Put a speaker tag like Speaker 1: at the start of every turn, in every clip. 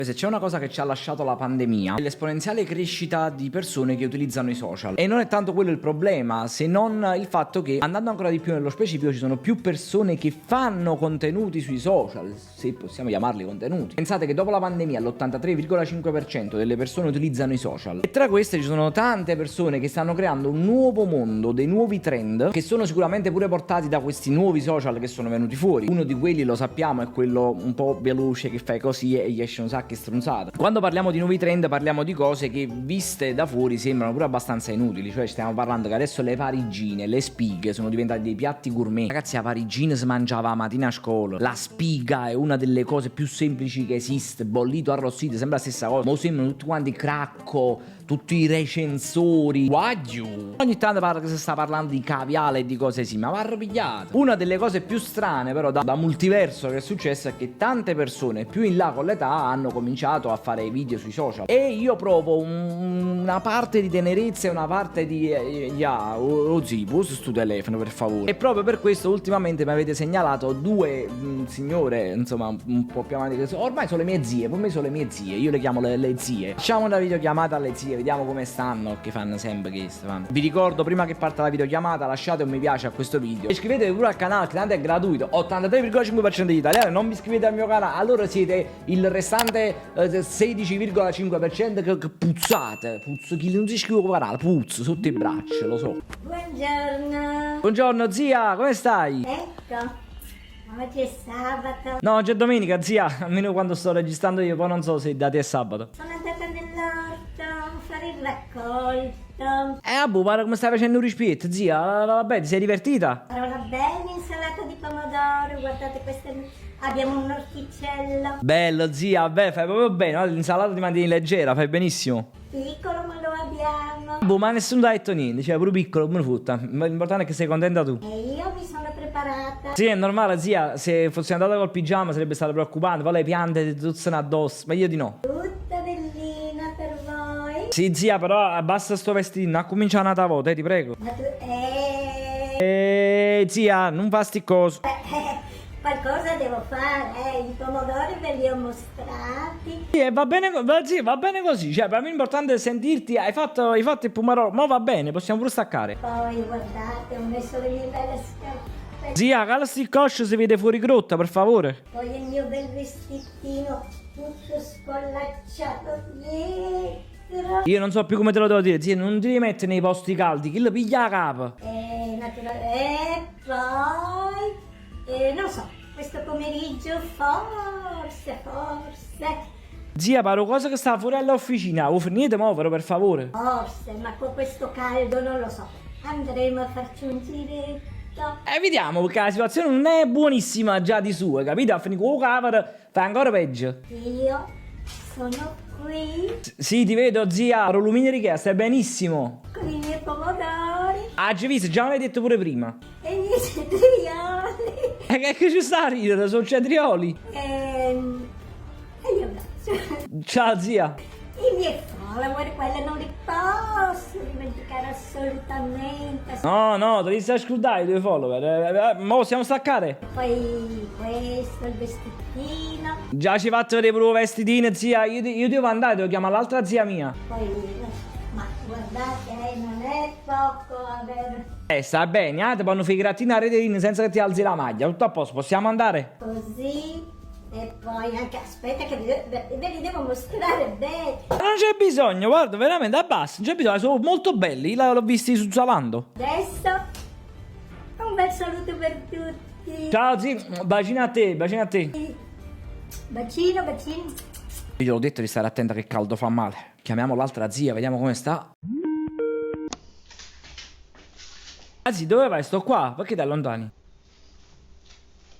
Speaker 1: Se c'è una cosa che ci ha lasciato la pandemia è l'esponenziale crescita di persone che utilizzano i social. E non è tanto quello il problema, se non il fatto che, andando ancora di più nello specifico, ci sono più persone che fanno contenuti sui social, se possiamo chiamarli contenuti. Pensate che dopo la pandemia l'83,5% delle persone utilizzano i social. E tra queste ci sono tante persone che stanno creando un nuovo mondo, dei nuovi trend, che sono sicuramente pure portati da questi nuovi social che sono venuti fuori. Uno di quelli, lo sappiamo, è quello un po' veloce che fai così e gli esce un sacco stronzate. Quando parliamo di nuovi trend parliamo di cose che viste da fuori sembrano pure abbastanza inutili. Cioè stiamo parlando che adesso le parigine, le spighe sono diventate dei piatti gourmet. Ragazzi, la parigina si mangiava la mattina a scuola. La spiga è una delle cose più semplici che esiste. Bollito, arrostito, sembra la stessa cosa. Ma sembrano tutti quanti cracco, tutti i recensori. Wagyu. Ogni tanto parla che si sta parlando di caviale e di cose sì, ma va arropigliato. Una delle cose più strane però da multiverso che è successo è che tante persone più in là con l'età hanno cominciato a fare video sui social. E io provo una parte di tenerezza e una parte di zii, usa sto telefono per favore. E proprio per questo ultimamente mi avete segnalato due signore, insomma, un po' più avanti, che ormai sono le mie zie, per me sono le mie zie, io le chiamo le zie. Facciamo una videochiamata alle zie, vediamo come stanno, che fanno sempre questo. Vi ricordo, prima che parta la videochiamata, lasciate un mi piace a questo video. Iscrivetevi pure al canale, che tanto è gratuito. 83,5% degli italiani non vi iscrivete al mio canale, allora siete il restante 16,5% che puzzate. Puzzo, chi non si iscrive al canale, puzzo sotto i braccia, lo so.
Speaker 2: Buongiorno.
Speaker 1: Buongiorno zia, come stai?
Speaker 2: Ecco, oggi è sabato.
Speaker 1: No, oggi è domenica zia, almeno quando sto registrando io, poi non so se da te è sabato.
Speaker 2: Sono andata nell'orto a fare il raccolto.
Speaker 1: Abbo, pare come stai facendo un rispetto, zia, vabbè, ti sei divertita?
Speaker 2: Farò una bella insalata di pomodoro, guardate queste... Abbiamo un orticello.
Speaker 1: Bello zia, beh, fai proprio bene, no? L'insalata ti mantieni leggera, fai benissimo.
Speaker 2: Piccolo ma lo abbiamo.
Speaker 1: Boh, ma nessuno ti ha detto niente, cioè pure piccolo come frutta. L'importante è che sei contenta tu.
Speaker 2: E io mi sono preparata.
Speaker 1: Sì, è normale zia, se fossi andata col pigiama sarebbe stato preoccupante, poi le piante ti tuzzano addosso, ma io di no.
Speaker 2: Tutta bellina per voi.
Speaker 1: Sì zia, però abbassa sto vestito, a cominciare una volta, ti prego.
Speaker 2: Ma tu...
Speaker 1: Zia, non fa sti cose.
Speaker 2: Qualcosa devo fare, i pomodori ve li ho mostrati.
Speaker 1: Sì, va bene, sì, va bene così, cioè per me l'importante è sentirti, hai fatto il pomodoro, ma va bene, possiamo pure staccare.
Speaker 2: Poi guardate, ho messo le mie belle scarpe.
Speaker 1: Zia, calasi il coscio, si vede fuori grotta, per favore.
Speaker 2: Poi il mio bel vestitino tutto scollacciato dietro.
Speaker 1: Io non so più come te lo devo dire, zia, non ti devi mettere nei posti caldi, chi lo piglia a capo.
Speaker 2: E poi... non so, questo pomeriggio forse...
Speaker 1: Zia, paro cosa che sta fuori all'officina, o finite muovere per favore.
Speaker 2: Forse, ma con questo caldo non lo so. Andremo a farci un giretto.
Speaker 1: Vediamo, perché la situazione non è buonissima già di su, capito? A finire con la camera fa ancora peggio.
Speaker 2: Io sono qui
Speaker 1: Sì, ti vedo, zia, Rolumini Richea, stai benissimo.
Speaker 2: con i miei pomodori
Speaker 1: Ah, ci visto, già me l'hai detto pure prima.
Speaker 2: e i miei cetrioli.
Speaker 1: Che ci sta a ridere, sono cetrioli.
Speaker 2: E io abbraccio.
Speaker 1: Ciao, zia.
Speaker 2: I miei follower, quelle non li posso dimenticare assolutamente.
Speaker 1: No, devi stare a scordare i tuoi follower. Mo possiamo staccare?
Speaker 2: Poi questo, il vestitino.
Speaker 1: Già ci fatto vedere pure il vestitino, zia. Io devo andare, devo chiamare l'altra zia mia.
Speaker 2: Poi, ma guardate, non è poco avere
Speaker 1: Sta bene, ti fanno fare i grattini a rete senza che ti alzi la maglia. Tutto a posto, possiamo andare?
Speaker 2: così. E poi anche, aspetta che ve li devo mostrare bene.
Speaker 1: Non c'è bisogno, guarda, veramente abbassa, non c'è bisogno, sono molto belli, io l'ho visti su Zalando.
Speaker 2: Adesso un bel saluto per tutti.
Speaker 1: Ciao zia, bacino a te, bacino a te.
Speaker 2: Bacino, bacino.
Speaker 1: Io gliel'ho detto di stare attenta che il caldo fa male. Chiamiamo l'altra zia, vediamo come sta. Zia, dove vai? Sto qua, perché ti allontani?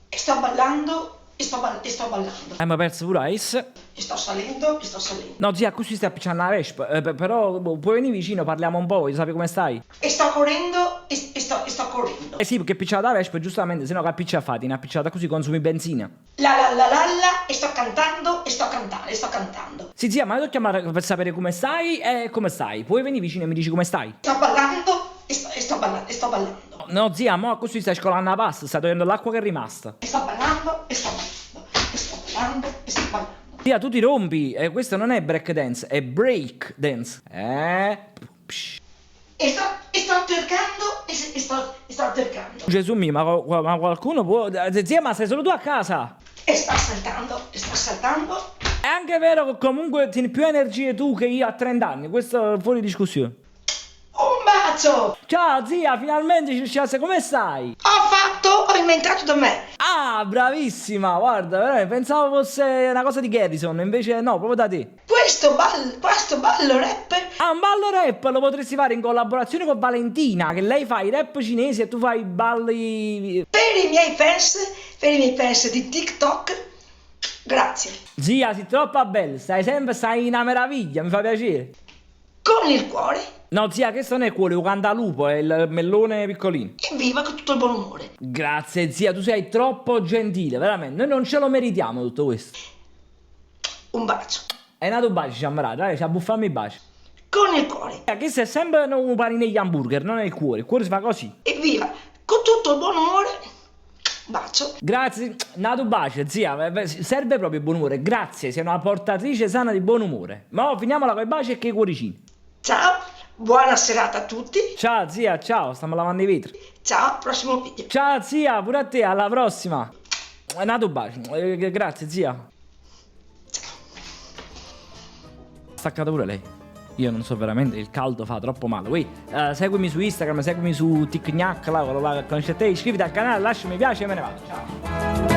Speaker 3: Sto ballando e sto ballando.
Speaker 1: Mi ha perso pure Ice.
Speaker 3: E sto salendo e sto salendo.
Speaker 1: No zia, qui si sta appicciando la vespa, però puoi venire vicino, parliamo un po', voglio sapere come stai.
Speaker 3: E sto correndo e sto correndo.
Speaker 1: Eh sì, perché è appicciata la vespa, giustamente, se no che appiccia fate, in appicciata così consumi benzina.
Speaker 3: La e sto cantando e sto cantando.
Speaker 1: Sì zia, ma io devo chiamare per sapere come stai e come stai. Puoi venire vicino e mi dici come stai?
Speaker 3: Sto ballando e sto ballando.
Speaker 1: No zia, mo così stai scolando la pasta, stai togliendo l'acqua che è rimasta.
Speaker 3: E sto ballando e sto ballando. E sto ballando e sto ballando.
Speaker 1: Zia, tu ti rompi, questo non è break dance, è break dance. Psh.
Speaker 3: E sto cercando, sto cercando.
Speaker 1: Gesù mio, ma qualcuno può... Zia, ma sei solo tu a casa?
Speaker 3: E sta saltando.
Speaker 1: È anche vero che comunque tieni più energie tu che io a 30 anni, questo è fuori discussione.
Speaker 3: Un bacio!
Speaker 1: Ciao zia, finalmente ci siamo, come stai?
Speaker 3: Ho inventato da me.
Speaker 1: Ah, bravissima, guarda, veramente, pensavo fosse una cosa di Garrison, invece no, proprio da te.
Speaker 3: Questo ballo rap.
Speaker 1: Ah, un ballo rap lo potresti fare in collaborazione con Valentina, che lei fa i rap cinesi e tu fai i balli...
Speaker 3: Per i miei fans di TikTok, grazie.
Speaker 1: Zia, sei troppo bella, stai una meraviglia, mi fa piacere.
Speaker 3: Con il cuore.
Speaker 1: No, zia, questo non è il cuore, è un cantalupo, è il mellone piccolino.
Speaker 3: Evviva con tutto il buon umore.
Speaker 1: Grazie, zia, tu sei troppo gentile, veramente. Noi non ce lo meritiamo tutto questo.
Speaker 3: Un bacio.
Speaker 1: È nato un bacio, Ciammarà, dai, ci abbuffiamo i baci.
Speaker 3: Con il cuore.
Speaker 1: Questo è sempre un panino di hamburger, non è il cuore si fa così.
Speaker 3: Evviva con tutto il buon umore. Bacio.
Speaker 1: Grazie, nato bacio, zia, serve proprio il buon umore. Grazie, sei una portatrice sana di buon umore. Ma finiamola con i baci e con i cuoricini.
Speaker 3: Ciao, buona serata a tutti.
Speaker 1: Ciao zia, ciao, stiamo lavando i vetri.
Speaker 3: Ciao, prossimo video.
Speaker 1: Ciao zia, pure a te, alla prossima. È nato bacio, grazie zia.
Speaker 3: Ciao.
Speaker 1: Staccato pure lei. Io non so veramente, il caldo fa troppo male. Seguimi su Instagram, seguimi su TikTok, là, quello là che conosci te, iscriviti al canale, lascia mi piace e me ne vado. Ciao.